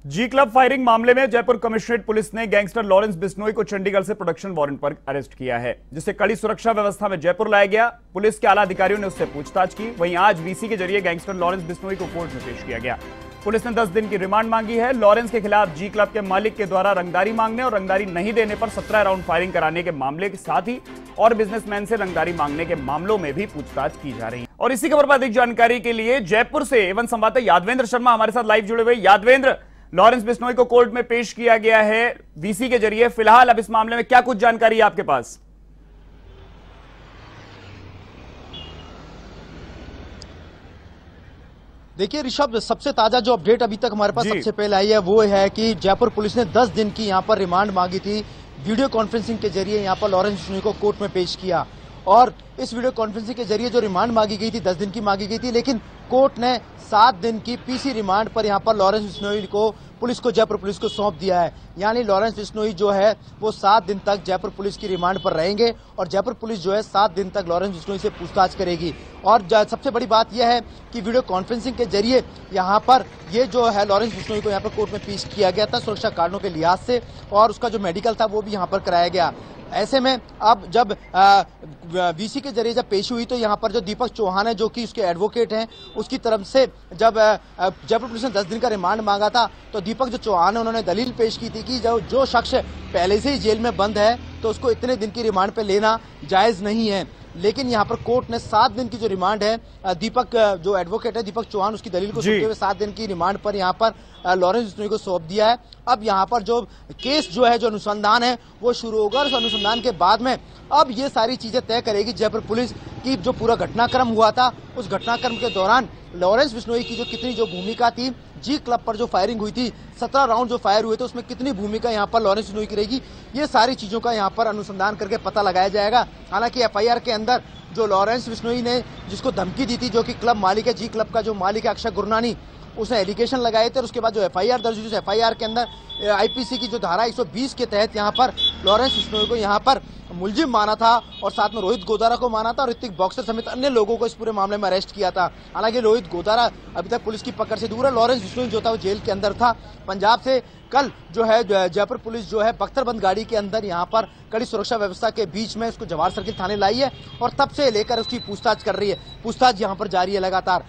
G club firing मामले में Jaipur commissionerate police ने गैंगस्टर लॉरेंस बिश्नोई को चंडीगढ़ से प्रोडक्शन वारंट पर अरेस्ट किया है, जिसे कड़ी सुरक्षा व्यवस्था में जयपुर लाया गया। पुलिस के आला अधिकारियों ने उससे पूछताछ की। वहीं आज वीसी के जरिए गैंगस्टर लॉरेंस बिश्नोई को कोर्ट में पेश किया गया। पुलिस ने 10 दिन की रिमांड मांगी है। लॉरेंस के खिलाफ जी क्लब के मालिक के द्वारा रंगदारी मांगने और रंगदारी नहीं देने पर 17 राउंड फायरिंग कराने के मामले के साथ ही और बिजनेसमैन से रंगदारी मांगने के मामलों में भी पूछताछ की जा रही है। और इसी खबर पर अधिक जानकारी के लिए जयपुर से एवं संवाददाता यादवेंद्र शर्मा हमारे साथ लाइव जुड़े हुए। यादवेंद्र, लॉरेंस बिश्नोई को कोर्ट में पेश किया गया है वीसी के जरिए। फिलहाल अब इस मामले में क्या कुछ जानकारी है आपके पास? देखिए ऋषभ, सबसे ताजा जो अपडेट अभी तक हमारे पास सबसे पहले आई है वो है कि जयपुर पुलिस ने 10 दिन की यहां पर रिमांड मांगी थी। वीडियो कॉन्फ्रेंसिंग के जरिए यहां पर लॉरेंस बिश्नोई को कोर्ट में पेश किया और इस वीडियो कॉन्फ्रेंसिंग के जरिए जो रिमांड मांगी गई थी 10 दिन की मांगी गई थी, लेकिन कोर्ट ने 7 दिन की पीसी रिमांड पर यहां पर लॉरेंस बिश्नोई को पुलिस को जयपुर पुलिस को सौंप दिया है। यानी लॉरेंस बिश्नोई जो है वो 7 दिन तक जयपुर पुलिस की रिमांड पर रहेंगे और जयपुर पुलिस जो है 7 दिन तक लॉरेंस बिश्नोई से पूछताछ करेगी। और सबसे बड़ी बात यह है कि वीडियो कॉन्फ्रेंसिंग के जरिए यहाँ पर ये जो है लॉरेंस बिश्नोई को यहाँ पर कोर्ट में पेश किया गया था सुरक्षा कारणों के लिहाज से, और उसका जो मेडिकल था वो भी यहाँ पर कराया गया। ऐसे में अब जब वीसी के जरिए जब पेशी हुई तो यहाँ पर जो दीपक चौहान है जो कि उसके एडवोकेट हैं, उसकी तरफ से जब जयपुर पुलिस ने 10 दिन का रिमांड मांगा था तो दीपक जो चौहान है उन्होंने दलील पेश की थी कि जो शख्स पहले से ही जेल में बंद है तो उसको इतने दिन की रिमांड पे लेना जायज नहीं है। लेकिन यहाँ पर कोर्ट ने 7 दिन की जो रिमांड है दीपक जो एडवोकेट है दीपक चौहान उसकी दलील को सुनते हुए 7 दिन की रिमांड पर यहाँ पर लॉरेंस बिश्नोई को सौंप दिया है। अब यहाँ पर जो केस जो है जो अनुसंधान है वो शुरू होगा और उस अनुसंधान के बाद में अब ये सारी चीजें तय करेगी जयपुर पुलिस की जो पूरा घटनाक्रम हुआ था उस घटनाक्रम के दौरान लॉरेंस बिश्नोई की जो कितनी जो भूमिका थी, जी क्लब पर जो फायरिंग हुई थी 17 राउंड जो फायर हुए थे उसमें कितनी भूमिका यहाँ पर लॉरेंस बिश्नोई की रहेगी, ये सारी चीजों का यहाँ पर अनुसंधान करके पता लगाया जाएगा। हालांकि एफआईआर के अंदर जो लॉरेंस बिश्नोई ने जिसको धमकी दी थी, जो कि क्लब मालिक है, जी क्लब का जो मालिक है अक्षय गुरनानी, उसने एलिगेशन लगाए थे और उसके बाद जो एफआईआर दर्ज हुई, एफआईआर के अंदर आईपीसी की जो धारा 120 के तहत यहाँ पर लॉरेंस बिश्नोई को यहाँ पर मुलजिम माना था और साथ में रोहित गोदारा को माना था और ऋतिक बॉक्सर समेत अन्य लोगों को इस पूरे मामले में अरेस्ट किया था। हालांकि रोहित गोदारा अभी तक पुलिस की पकड़ से दूर है। लॉरेंस बिश्नोई जो था वो जेल के अंदर था। पंजाब से कल जो है जयपुर पुलिस जो है बख्तरबंद गाड़ी के अंदर यहाँ पर कड़ी सुरक्षा व्यवस्था के बीच में उसको जवाहर सर्किल थाने लाई है और तब से लेकर उसकी पूछताछ कर रही है। पूछताछ यहाँ पर जारी है लगातार।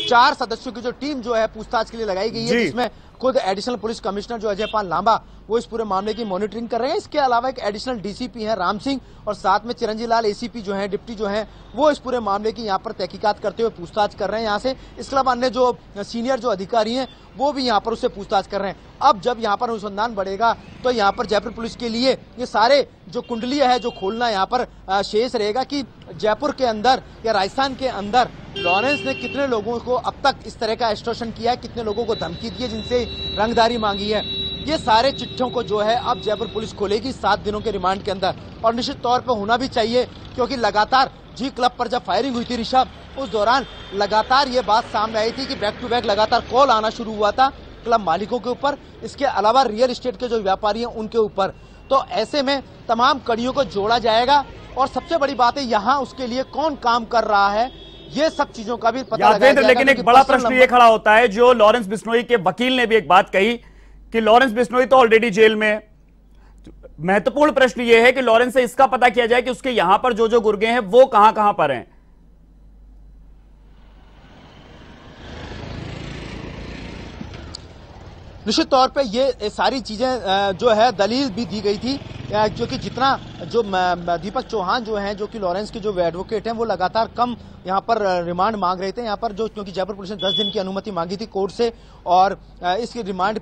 4 सदस्यों की जो टीम जो है पूछताछ के लिए लगाई गई है, जिसमें खुद एडिशनल पुलिस कमिश्नर जो अजय पाल लांबा वो इस पूरे मामले की मॉनिटरिंग कर रहे हैं। इसके अलावा एक एडिशनल डीसीपी है राम सिंह और साथ में चिरंजीव लाल एसीपी जो है डिप्टी जो है वो इस पूरे मामले की यहाँ पर तहकीकात करते हुए पूछताछ कर रहे हैं यहाँ से। इसके अलावा अन्य जो सीनियर जो अधिकारी हैं वो भी यहाँ पर उससे पूछताछ कर रहे हैं। अब जब यहाँ पर अनुसंधान बढ़ेगा तो यहाँ पर जयपुर पुलिस के लिए ये सारे जो कुंडलियां है जो खोलना यहाँ पर शेष रहेगा कि जयपुर के अंदर या राजस्थान के अंदर लॉरेंस ने कितने लोगों को अब तक इस तरह का एक्सटॉर्शन किया है, कितने लोगों को धमकी दी है, जिनसे रंगदारी मांगी है। ये सारे चिट्ठों को जो है अब जयपुर पुलिस खोलेगी 7 दिनों के रिमांड के अंदर, और निश्चित तौर पर होना भी चाहिए क्योंकि लगातार जी क्लब पर जब फायरिंग हुई थी ऋषभ, उस दौरान लगातार ये बात सामने आई थी कि बैक टू बैक लगातार कॉल आना शुरू हुआ था क्लब मालिकों के ऊपर, इसके अलावा रियल एस्टेट के जो व्यापारी हैं उनके ऊपर। तो ऐसे में तमाम कड़ियों को जोड़ा जाएगा और सबसे बड़ी बात है यहाँ उसके लिए कौन काम कर रहा है, ये सब चीजों का भी पता लगाया जाएगा। लेकिन एक बड़ा प्रश्न ये खड़ा होता है, जो लॉरेंस बिश्नोई के वकील ने भी एक बात कही कि लॉरेंस बिश्नोई तो ऑलरेडी जेल में है। महत्वपूर्ण प्रश्न यह है कि लॉरेंस से इसका पता किया जाए कि उसके यहां पर जो गुर्गे हैं वो कहां पर हैं। निश्चित तौर पे ये सारी चीजें जो है दलील भी दी गई थी, जो कि जितना जो दीपक चौहान जो हैं जो कि लॉरेंस के जो एडवोकेट हैं वो लगातार कम यहाँ पर रिमांड मांग रहे थे यहाँ पर, जो क्योंकि जयपुर पुलिस ने 10 दिन की अनुमति मांगी थी कोर्ट से और इसकी रिमांड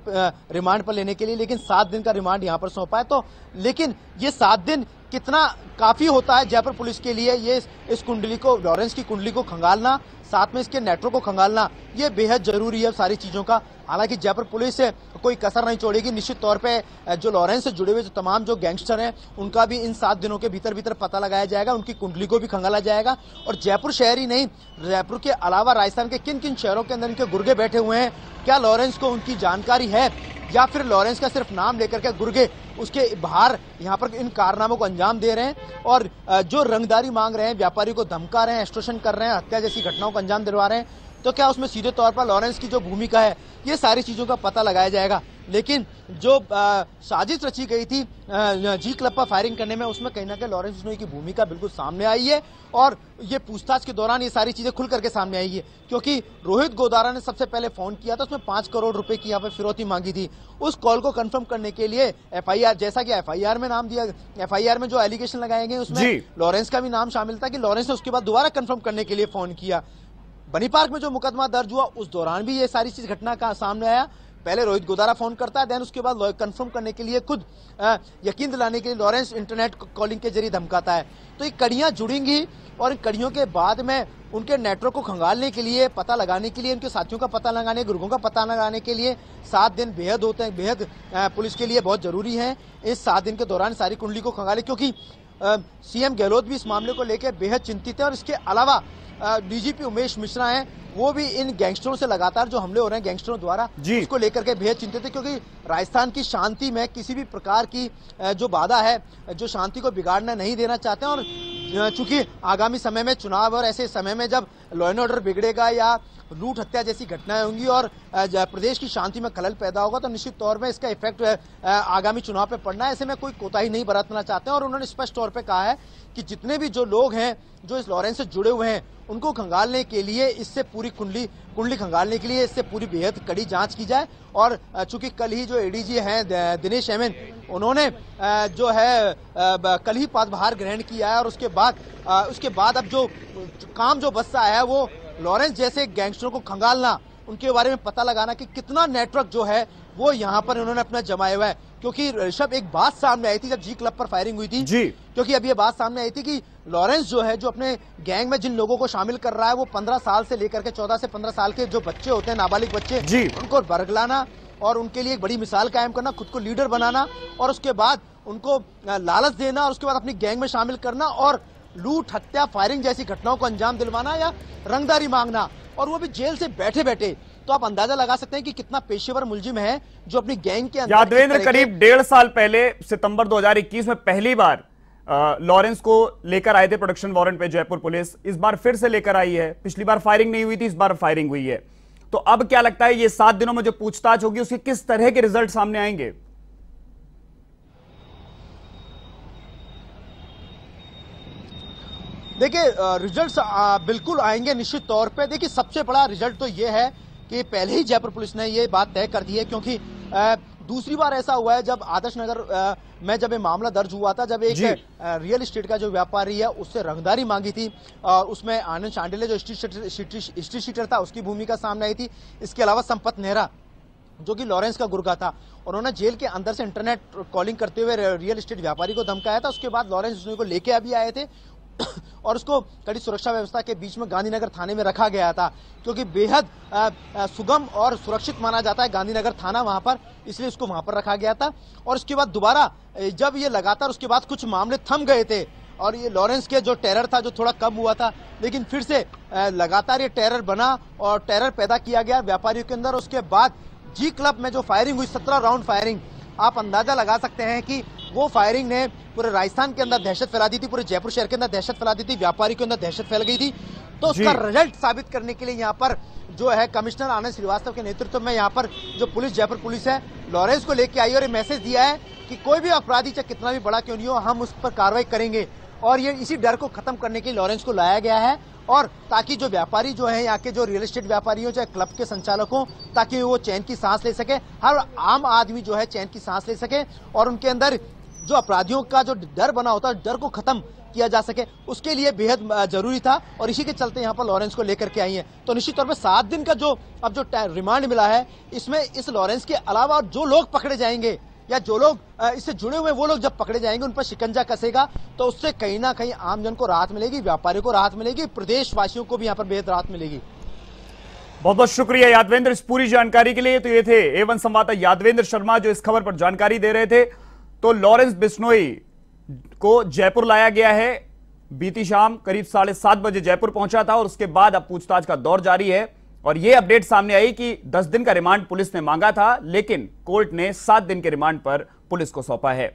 पर लेने के लिए, लेकिन 7 दिन का रिमांड यहाँ पर सौंपा है। तो लेकिन ये 7 दिन कितना काफी होता है जयपुर पुलिस के लिए, ये इस कुंडली को, लॉरेंस की कुंडली को खंगालना, साथ में इसके नेटवर्क को खंगालना, ये बेहद जरूरी है सारी चीजों का। हालांकि जयपुर पुलिस कोई कसर नहीं छोड़ेगी। निश्चित तौर पे जो लॉरेंस से जुड़े हुए जो तमाम जो गैंगस्टर हैं उनका भी इन 7 दिनों के भीतर पता लगाया जाएगा, उनकी कुंडली को भी खंगाला जाएगा। और जयपुर शहर ही नहीं, जयपुर के अलावा राजस्थान के किन किन शहरों के अंदर इनके गुर्गे बैठे हुए हैं, क्या लॉरेंस को उनकी जानकारी है या फिर लॉरेंस का सिर्फ नाम लेकर के गुर्गे उसके बाहर यहाँ पर इन कारनामों को अंजाम दे रहे हैं और जो रंगदारी मांग रहे हैं, व्यापारी को धमका रहे हैं, एक्सटॉर्शन कर रहे हैं, हत्या जैसी घटनाओं को अंजाम दिलवा रहे हैं, तो क्या उसमें सीधे तौर पर लॉरेंस की जो भूमिका है, ये सारी चीजों का पता लगाया जाएगा। लेकिन जो साजिश रची गई थी जी क्लब पर फायरिंग करने में, उसमें कहीं ना कहीं लॉरेंस बिश्नोई की भूमिका बिल्कुल सामने आई है और ये पूछताछ के दौरान ये सारी चीजें खुल करके सामने आई है। क्योंकि रोहित गोदारा ने सबसे पहले फोन किया था, उसमें 5 करोड़ रुपए की यहाँ पर फिरौती मांगी थी। उस कॉल को कंफर्म करने के लिए एफआईआर, जैसा कि एफआईआर में नाम दिया, एफआईआर में जो एलिगेशन लगाए गए उसमें लॉरेंस का भी नाम शामिल था कि लॉरेंस ने उसके बाद दोबारा कंफर्म करने के लिए फोन किया। बनी पार्क में जो मुकदमा दर्ज हुआ उस दौरान भी ये सारी चीज घटना का सामने आया। पहले रोहित गोदारा फोन करता है, देन उसके बाद कंफर्म करने के लिए, खुद यकीन दिलाने के लिए लॉरेंस इंटरनेट कॉलिंग के जरिए धमकाता है। तो ये कड़ियां जुड़ेंगी और इन कड़ियों के बाद में उनके नेटवर्क को खंगालने के लिए, पता लगाने के लिए, उनके साथियों का पता लगाने, गुर्गों का पता लगाने के लिए 7 दिन बेहद होते हैं, बेहद पुलिस के लिए बहुत जरूरी है। इस 7 दिन के दौरान सारी कुंडली को खंगाले, क्योंकि सीएम गहलोत भी इस मामले को लेकर बेहद चिंतित है और इसके अलावा डीजीपी उमेश मिश्रा हैं, वो भी इन गैंगस्टरों से लगातार जो हमले हो रहे हैं गैंगस्टरों द्वारा, उसको लेकर के बेहद चिंतित है। क्योंकि राजस्थान की शांति में किसी भी प्रकार की जो बाधा है, जो शांति को बिगाड़ना नहीं देना चाहते हैं। और चूंकि आगामी समय में चुनाव और ऐसे समय में जब लॉ एंड ऑर्डर बिगड़ेगा या लूट हत्या जैसी घटनाएं होंगी और प्रदेश की शांति में खलल पैदा होगा, तो निश्चित तौर में इसका इफेक्ट आगामी चुनाव पे पड़ना है। ऐसे में कोई कोताही नहीं बरतना चाहते हैं और उन्होंने स्पष्ट तौर पे कहा है कि जितने भी जो लोग हैं जो इस लॉरेंस से जुड़े हुए हैं, उनको खंगालने के लिए, इससे पूरी कुंडली खंगालने के लिए इससे पूरी बेहद कड़ी जांच की जाए। और चूंकि कल ही जो एडीजी हैं दिनेश एमएन, उन्होंने जो है कल ही पदभार ग्रहण किया है और उसके बाद अब जो काम जो बचा है वो लॉरेंस जैसे गैंगस्टरों को खंगालना, उनके बारे में पता लगाना कि कितना नेटवर्क जो है वो यहाँ पर इन्होंने अपना जमाया हुआ है। क्योंकि ऋषभ, एक बात सामने आई थी जब जी क्लब पर फायरिंग हुई थी जी, क्योंकि अब ये बात सामने आई थी कि लॉरेंस जो है, जो अपने गैंग में जिन लोगों को शामिल कर रहा है, वो 15 साल से लेकर के 14 से 15 साल के जो बच्चे होते हैं, नाबालिग बच्चे, उनको बरगलाना और उनके लिए एक बड़ी मिसाल कायम करना, खुद को लीडर बनाना और उसके बाद उनको लालच देना और उसके बाद अपनी गैंग में शामिल करना और लूट, हत्या, फायरिंग जैसी घटनाओं को अंजाम दिलवाना या रंगदारी मांगना, और वो भी जेल से बैठे बैठे। तो आप अंदाजा लगा सकते हैं कि कितना पेशेवर मुलजिम है जो अपनी गैंग के अंदर। यादवेंद्र, करीब 1.5 साल पहले सितंबर 2021 में पहली बार लॉरेंस को लेकर आए थे प्रोडक्शन वारंट पे जयपुर पुलिस। इस बार फिर से लेकर आई है। पिछली बार फायरिंग नहीं हुई थी, इस बार फायरिंग हुई है। तो अब क्या लगता है, ये 7 दिनों में जो पूछताछ होगी उसके किस तरह के रिजल्ट सामने आएंगे? देखिए, रिजल्ट्स बिल्कुल आएंगे निश्चित तौर पे। देखिए, सबसे बड़ा रिजल्ट तो ये है कि पहले ही जयपुर पुलिस ने ये बात तय कर दी है, क्योंकि दूसरी बार ऐसा हुआ है जब आदर्श नगर में जब ये मामला दर्ज हुआ था, जब एक रियल एस्टेट का जो व्यापारी है उससे रंगदारी मांगी थी। उसमें आनंद चांडिले जो हिस्ट्री शीटर था, उसकी भूमिका सामने आई थी। इसके अलावा संपत नेहरा जो कि लॉरेंस का गुर्गा था, उन्होंने जेल के अंदर से इंटरनेट कॉलिंग करते हुए रियल एस्टेट व्यापारी को धमकाया था। उसके बाद लॉरेंस बिश्नोई को लेके अभी आए थे और उसको कड़ी सुरक्षा व्यवस्था के बीच में गांधीनगर थाने में रखा गया था, क्योंकि बेहद सुगम और सुरक्षित माना जाता है गांधीनगर थाना वहां पर, इसलिए उसको वहां पर रखा गया था। और उसके बाद दोबारा जब ये लगातार उसके बाद कुछ मामले थम गए थे और ये लॉरेंस के जो टेरर था जो थोड़ा कम हुआ था, लेकिन फिर से लगातार ये टेरर बना और टेरर पैदा किया गया व्यापारियों के अंदर। उसके बाद जी क्लब में जो फायरिंग हुई, 17 राउंड फायरिंग, आप अंदाजा लगा सकते हैं कि वो फायरिंग ने पूरे राजस्थान के अंदर दहशत फैला दी थी, पूरे जयपुर शहर के अंदर दहशत फैला दी थी, व्यापारी के अंदर दहशत फैल गई थी। तो उसका रिजल्ट साबित करने के लिए यहाँ पर जो है कमिश्नर आनंद श्रीवास्तव के नेतृत्व में यहाँ पर जो पुलिस, जयपुर पुलिस है, लॉरेंस को लेके आई और ये मैसेज दिया है कि कोई भी अपराधी चाहे कितना भी बड़ा क्यों नहीं हो, हम उस पर कार्रवाई करेंगे। और ये इसी डर को खत्म करने के लिए लॉरेंस को लाया गया है, और ताकि जो व्यापारी जो है यहाँ के जो रियल एस्टेट व्यापारी हो, चाहे क्लब के संचालक हो, ताकि वो चैन की सांस ले सके, हर आम आदमी जो है चैन की सांस ले सके और उनके अंदर जो अपराधियों का जो डर बना होता है, डर को खत्म किया जा सके, उसके लिए बेहद जरूरी था। और इसी के चलते यहाँ पर लॉरेंस को लेकर के आई है। तो निश्चित तौर पर 7 दिन का जो अब जो रिमांड मिला है, इसमें इस लॉरेंस के अलावा जो लोग पकड़े जाएंगे या जो लोग इससे जुड़े हुए वो लोग जब पकड़े जाएंगे, उन पर शिकंजा कसेगा, तो उससे कहीं ना कहीं आमजन को राहत मिलेगी, व्यापारियों को राहत मिलेगी, प्रदेशवासियों को भी यहाँ पर बेहद राहत मिलेगी। बहुत बहुत शुक्रिया यादवेंद्र इस पूरी जानकारी के लिए। तो ये थे A1 संवाददाता यादवेंद्र शर्मा जो इस खबर पर जानकारी दे रहे थे। तो लॉरेंस बिश्नोई को जयपुर लाया गया है। बीती शाम करीब 7:30 बजे जयपुर पहुंचा था और उसके बाद अब पूछताछ का दौर जारी है। और यह अपडेट सामने आई कि 10 दिन का रिमांड पुलिस ने मांगा था, लेकिन कोर्ट ने 7 दिन के रिमांड पर पुलिस को सौंपा है।